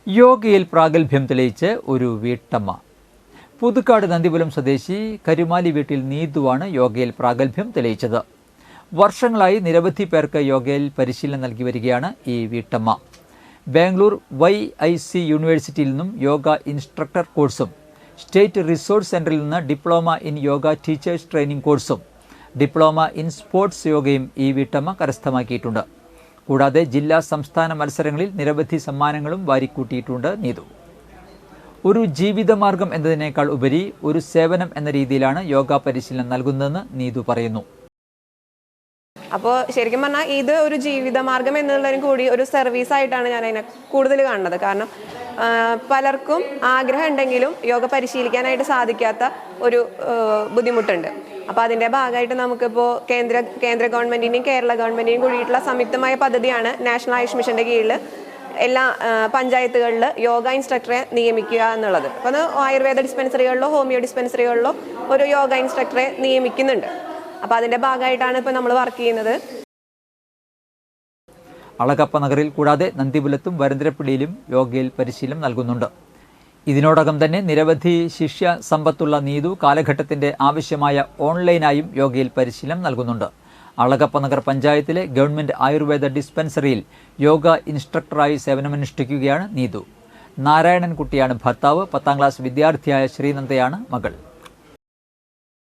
യോഗയിൽ പ്രാഗൽഭ്യം തെളിയിച്ച് ഒരു വീട്ടമ്മ. പുതുക്കാട് നന്ദിപുരം സ്വദേശി കരുമാലി വീട്ടിൽ നീതുവാണ് യോഗയിൽ പ്രാഗൽഭ്യം തെളിയിച്ചത്. വർഷങ്ങളായി നിരവധി പേർക്ക് യോഗയിൽ പരിശീലനം നൽകി വരികയാണ് ഈ വീട്ടമ്മ. ബാംഗ്ലൂർ YIC യൂണിവേഴ്സിറ്റിയിൽ നിന്നും യോഗ ഇൻസ്ട്രക്ടർ കോഴ്സും സ്റ്റേറ്റ് റിസോഴ്സ് സെന്ററിൽ നിന്ന് diploma in yoga teachers training കോഴ്സും ഡിപ്ലോമ ഇൻ സ്പോർട്സ് യോഗയും ഈ വീട്ടമ്മ കരസ്ഥമാക്കിയിട്ടുണ്ട്. കൂടാതെ ജില്ലാ സംസ്ഥാന മത്സരങ്ങളിൽ നിരവധി സമ്മാനങ്ങളും വാരിക്കൂട്ടിയിട്ടുണ്ട് നീതു. ഒരു ജീവിതമാർഗം എന്നതിനേക്കാൾ ഉപരി ഒരു സേവനം എന്ന രീതിയിലാണ് യോഗ പരിശീലനം നൽകുന്നതെന്ന് നീതു പറയുന്നു. അപ്പോൾ ശരിക്കും പറഞ്ഞാൽ ഇത് ഒരു ജീവിതമാർഗം എന്നുള്ളതിനും കൂടി ഒരു സർവീസ് ആയിട്ടാണ് ഞാൻ അതിനെ കൂടുതൽ കാണുന്നത്. കാരണം പലർക്കും ആഗ്രഹം ഉണ്ടെങ്കിലും യോഗ പരിശീലിക്കാനായിട്ട് സാധിക്കാത്ത ഒരു ബുദ്ധിമുട്ടുണ്ട്. അപ്പോൾ അതിൻ്റെ ഭാഗമായിട്ട് നമുക്കിപ്പോൾ കേന്ദ്ര ഗവൺമെൻറ്റിൻ്റെയും കേരള ഗവൺമെൻറ്റിൻ്റെയും കൂടിയിട്ടുള്ള സംയുക്തമായ പദ്ധതിയാണ് നാഷണൽ ആയുഷ് മിഷൻ്റെ കീഴിൽ എല്ലാ പഞ്ചായത്തുകളിൽ യോഗ ഇൻസ്ട്രക്ടറെ നിയമിക്കുക എന്നുള്ളത്. അപ്പോൾ അത് ആയുർവേദ ഡിസ്പെൻസറികളിലോ ഹോമിയോ ഡിസ്പെൻസറികളിലോ ഒരു യോഗ ഇൻസ്ട്രക്ടറെ നിയമിക്കുന്നുണ്ട്. അപ്പോൾ അതിൻ്റെ ഭാഗമായിട്ടാണ് ഇപ്പോൾ നമ്മൾ വർക്ക് ചെയ്യുന്നത്. അളഗപ്പ നഗറിൽ കൂടാതെ നന്ദിപുരത്തും വരന്തരപ്പള്ളിയിലും യോഗയിൽ പരിശീലനം നൽകുന്നുണ്ട്. ഇതിനോടകം തന്നെ നിരവധി ശിഷ്യ സമ്പത്തുള്ള നീതു കാലഘട്ടത്തിന്റെ ആവശ്യമായ ഓൺലൈനായും യോഗയിൽ പരിശീലനം നൽകുന്നുണ്ട്. അളഗപ്പ നഗർ പഞ്ചായത്തിലെ ഗവൺമെന്റ് ആയുർവേദ ഡിസ്പെൻസറിയിൽ യോഗ ഇൻസ്ട്രക്ടറായി സേവനമനുഷ്ഠിക്കുകയാണ് നീതു. നാരായണൻകുട്ടിയാണ് ഭർത്താവ്. 10ാം ക്ലാസ് വിദ്യാർത്ഥിയായ ശ്രീനന്ദയാണ് മകൾ.